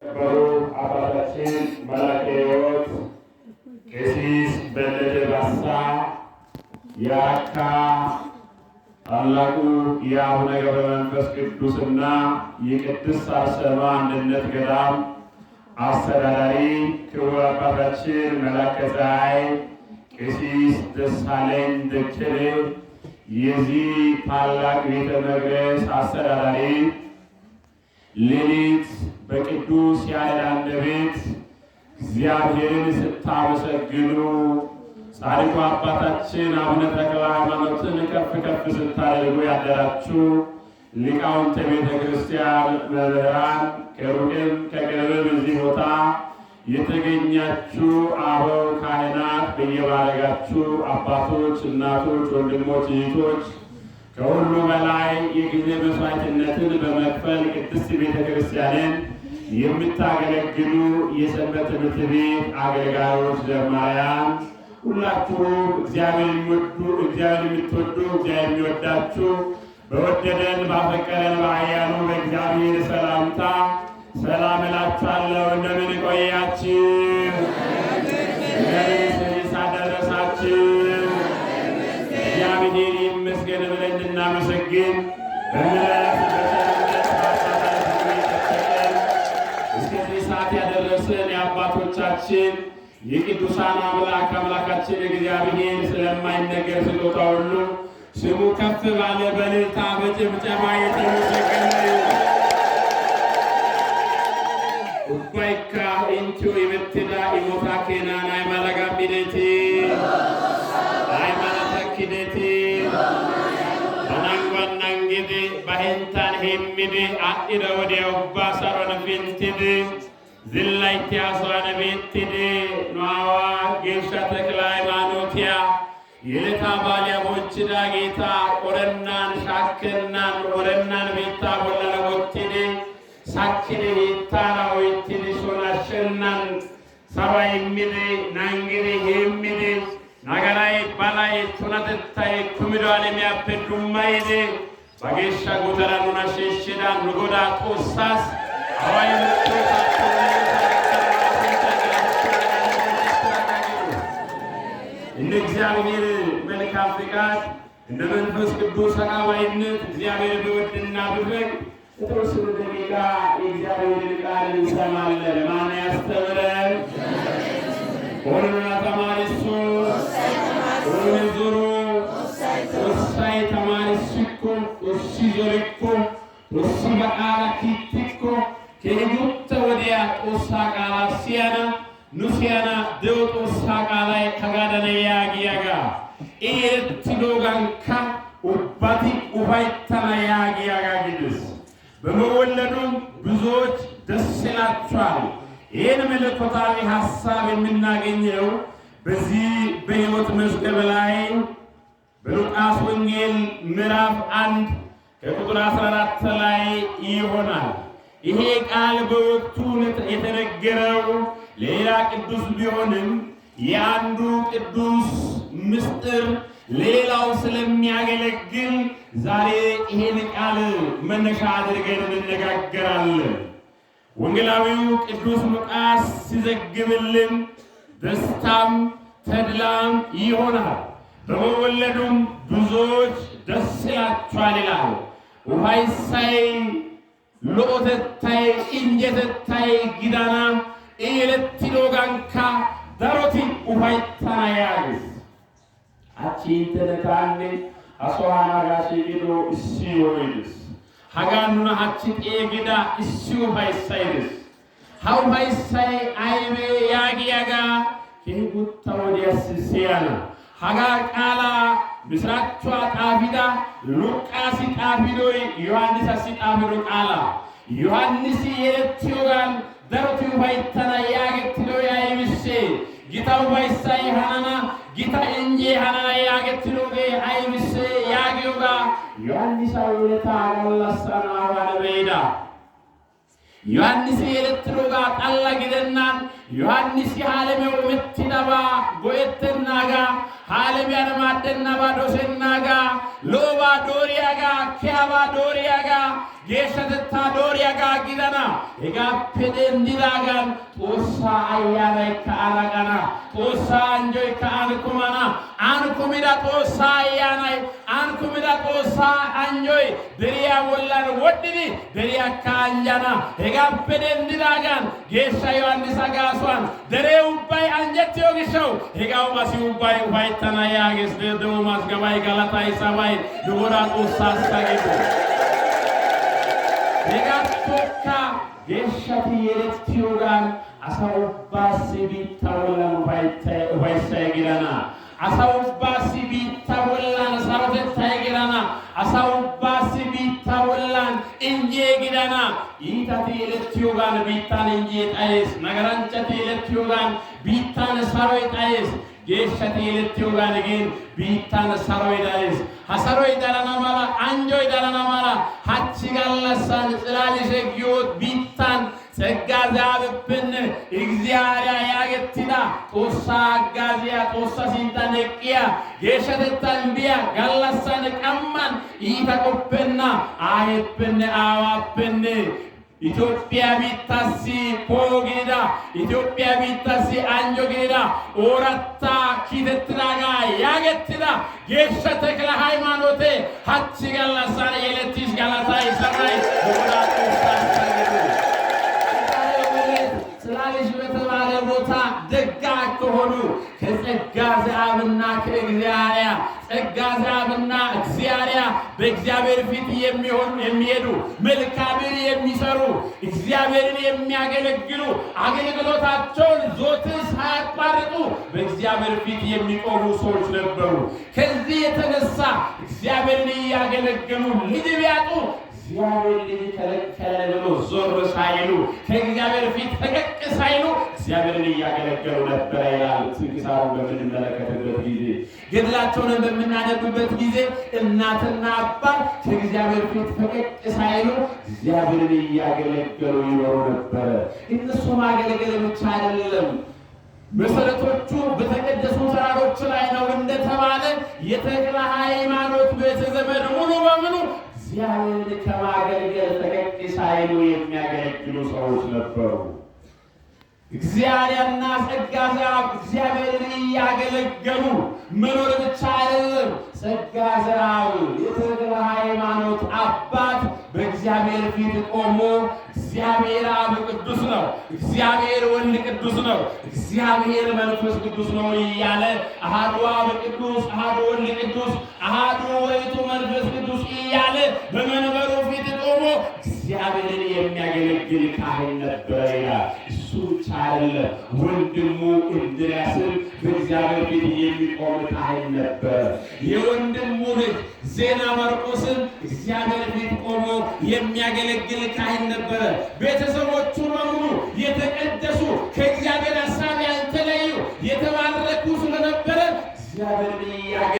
አባታችን መላከ ሕይወት ቄስ በለጠ ባሳ የአካ ታላቁ የአቡነ ገብረ መንፈስ ቅዱስና የቅድስት አርሴማ አንድነት ገዳም አስተዳዳሪ ክቡር አባታችን መላከ ፀሐይ ቄስ ደሳለኝ ደጀኔ የዚህ ታላቅ ቤተ መቅደስ አስተዳዳሪ ሌሊት በቅዱስ ያሬድ አንደበት እግዚአብሔርን ስታመሰግኑ ጻድቁ አባታችን አቡነ ተክለ ሃይማኖትን ከፍ ከፍ ስታደርጉ ያደራችሁ ሊቃውንተ ቤተ ክርስቲያን መምህራን፣ ከሩቅም ከቅርብም እዚህ ቦታ የተገኛችሁ አበው ካህናት፣ በየማዕረጋችሁ አባቶች፣ እናቶች፣ ወንድሞች፣ እህቶች ከሁሉ በላይ የጊዜ መስዋዕትነትን በመክፈል ቅድስት ቤተ ክርስቲያንን የምታገለግሉ የሰንበት ትምህርት ቤት አገልጋዮች፣ ዘማሪያን ሁላችሁም እግዚአብሔር የምትወዱ እግዚአብሔር የሚወዳችሁ በወደደን ባፈቀረን በኃያሉ በእግዚአብሔር ሰላምታ ሰላም እላችኋለሁ። እንደምን ቆያችሁ? እንደምን አደረሳችሁ? እግዚአብሔር ይመስገን ብለን እንድናመሰግን በምሕረት በቸርነት በአባታችን እስከዚህ ሰዓት ያደረሰን የአባቶቻችን የቅዱሳን አምላክ አምላካችን እግዚአብሔር ስለማይነገር ስጦታ ሁሉ ስሙ ከፍ ባለ በእልልታ በጭብጨባ የተመሰገነ ኡባይካ ኢንቲዮ የምትዳ ኢሞታ ኬናን ሃይማኖጋ ሚደቲ ሃይማኖታ ኪደቲ ባናንጓናንጌዴ ባሄንታን ሄሚዴ አኢረ ወዲያው ባሳሮን ፊንቲድ ዝላይቲ አስዋነ ቤትድ ኗዋ ጌሻ ተክለ ሃይማኖትያ የለታ ባሊያቦች ዳጌታ ቆረናን ሻከናን ወረናን ቤታ ወላለ ወትድ ሳኪደ ይታራ ወይትድ ሶናሸናን ሰባይ ሚደ ናንግሪ ሄሚደ ናገራይ ባላይ ቱናተታይ ኩሚዶአለ ሚያፈዱማይደ ባጌሻ ጎተራኑና ሸሽዳ ንጎዳ ጦሳስ አዋይ እንደ እግዚአብሔር መልካም ፍቃድ እንደ መንፈስ ቅዱስ አቃባይነት እግዚአብሔር ቢወድና ቢፈቅድ የተወሰኑ ደቂቃ የእግዚአብሔርን ቃል እንሰማለን። ማን ያስተምረን? ሆኖና ተማሪሱ ሆኖን ዞሮ ወሳይ ተማሪስኮ ወሲ ዞሪኮ ወሲ በቃላ ኪቲኮ ከሄዱተ ወዲያ ጦሳ ቃላ ሲያና ኑሲያና ደው ጦሳ ቃላ ከጋደነ ያጊያጋ ኤርትዶጋንካ ኡባቲ ኡባይተና ያጊያጋ ግድስ በመወለዱም ብዙዎች ደስ ይላቸዋል። ይህን መለኮታዊ ሐሳብ የምናገኘው በዚህ በሕይወት መዝገብ ላይ በሉቃስ ወንጌል ምዕራፍ 1 ከቁጥር 14 ላይ ይሆናል። ይሄ ቃል በወቅቱ የተነገረው ሌላ ቅዱስ ቢሆንም የአንዱ ቅዱስ ምስጢር ሌላው ስለሚያገለግል ዛሬ ይሄን ቃል መነሻ አድርገን እንነጋገራለን። ወንጌላዊው ቅዱስ ሉቃስ ሲዘግብልን ደስታም ተድላም ይሆናል፣ በመወለዱም ብዙዎች ደስ ይላቸዋል ይላል። ውሃይሳይ ሎኦተታይ እንጀተታይ ጊዳና ኤለትዶጋንካ ዳሮቲ ውሃይታና ያግስ አቺንተነታኔ አሶሃና ጋሺጊዶ እስዮይድስ ሀጋኑና አቺጤ ጊዳ እስዩ ሃይሳይድስ ሃው ሃይሳይ አይቤ ያጊያጋ ከጉታ ወዲያስ ሲያና ሀጋ ቃላ ምስራቿ ጣፊዳ ሉቃስ ጣፊዶይ ዮሐንስ ጣፊዶ ቃላ ዮሐንስ የለትዮጋን ዳሮቲ ውሃይታና ያገትዶ ያይብሴ ጊታው ባይሳይ ሃናና ጊታ እንጂ ሃናና ያገትሎገ አይብሴ ያጊዮጋ ዮሐንስ አውለታ አላሳና ዋለበይዳ ዮሐንስ የለትሎጋ ጣላ ግደናን ዮሐንስ የዓለሜው ምትዳባ ጎየተናጋ ዓለም ያለማደና ባዶሴናጋ ሎባ ዶሪያጋ ኪያባ ዶሪያጋ ጌሸተታ ዶሪያጋ ጊዳና ኤጋፔደን ዲላጋን ጦሳ አያናይ ከአናጋና ጦሳ አንጆይ ከአንኩማና አንኩሚዳ ጦሳ አያናይ አንኩሚዳ ጦሳ አንጆይ ደሪያ ወላን ወድኒ ደሪያ ካንጃና ኤጋፔደን ዲላጋን ጌሻ ዮሐንስ አጋሷን ደሬው ባይ አንጀት ዮግሸው ኤጋው ማሲው ባይ ዋይታና ያገስ ደደው ማስገባይ ጋላታይ ሰባይ ዱራ ጦሳ ሳጌቱ Negatoka geshati yeletiogan asawbasi bitawalan waisay girana asawbasi bitawalan sarotay girana asawbasi bitawalan inje girana itati yeletiogan bitan inje tais nagaranchati yeletiogan bitan saroy tais geshati yeletiogan again bitan saroy tais hasaroy dalana mala anjoy dalana mala hachigallasan ጽላልሽ ግዮት ቢታን ሰጋዛብብን እግዚአብሔር ያገትዳ ጦሳ ጋዚያ ጦሳ ሲንታነቂያ የሸተታንቢያ ጋላሳን ቀማን ይተቆበና አይብን አዋብን ኢትዮጵያ ቢታሲ ፖጌዳ ኢትዮጵያ ቢታሲ አንጆጌዳ ኦራታ ኪደትራጋ ያገትዳ የሸተክለ ሃይማኖቴ ሀቺ ጋላሳን የለቲስ ጋላታይ ሰማይ ወራቱ ሳሳገዱ ስላልሽ በተባለ ቦታ ደጋ ከሆኑ ከጸጋ ዘአብና ከእግዚአብሔር ጸጋ ዘአብና እግዚአብሔር በእግዚአብሔር ፊት የሚሄዱ መልካምን የሚሰሩ እግዚአብሔርን የሚያገለግሉ አገልግሎታቸውን ዞትር ሳያቋርጡ በእግዚአብሔር ፊት የሚቆሙ ሰዎች ነበሩ። ከዚህ የተነሳ እግዚአብሔርን ያገለግሉ ልጅ ቢያጡ እግዚአብሔር ልጅ ከለከለ ብሎ ዞር ሳይሉ ከእግዚአብሔር ፊት ፈቀቅ ሳይሉ እግዚአብሔርን ያገለግሉ ነበር ይላል። ስንክሳሩን በምንመለከትበት ጊዜ ገድላቸውን በምናነብበት ጊዜ እናትና አባት ከእግዚአብሔር ፊት ፈቀቅ ሳይሉ እግዚአብሔርን ያገለግሉ ይኖሩ ነበር። እነሱ ማገልገል ብቻ አይደለም፣ መሰረቶቹ በተቀደሱ ተራሮች ላይ ነው እንደተባለ የተክለ ሃይማኖት ቤተ ዘመድ ሙሉ በሙሉ እግዚአብሔርን ከማገልገል ፈቀቅ ሳይሉ የሚያገለግሉ ሰዎች ነበሩ። እግዚአብሔርና ጸጋ ዘአብ እግዚአብሔርን ያገለገሉ መኖር ብቻ አይደለም። ጸጋ ዘአብ የተክለ ሃይማኖት አባት በእግዚአብሔር ፊት ቆሞ እግዚአብሔር አብ ቅዱስ ነው፣ እግዚአብሔር ወልድ ቅዱስ ነው፣ እግዚአብሔር መንፈስ ቅዱስ ነው እያለ አሐዱ አብ ቅዱስ፣ አሐዱ ወልድ ቅዱስ፣ አሐዱ ውእቱ መንፈስ ቅዱስ እያለ በመንበሩ ፊት ቆሞ እግዚአብሔርን የሚያገለግል ካህን ነበር ይላል። እሱ ብቻ አይደለም፣ ወንድሙ እንድርያስም በእግዚአብሔር ፊት የሚቆም ካህን ነበር። የወንድሙ ልጅ ዜና ማርቆስም እግዚአብሔር ፊት ቆሞ የሚያገለግል ካህን ነበረ። ቤተሰቦቹ በሙሉ የተቀደሱ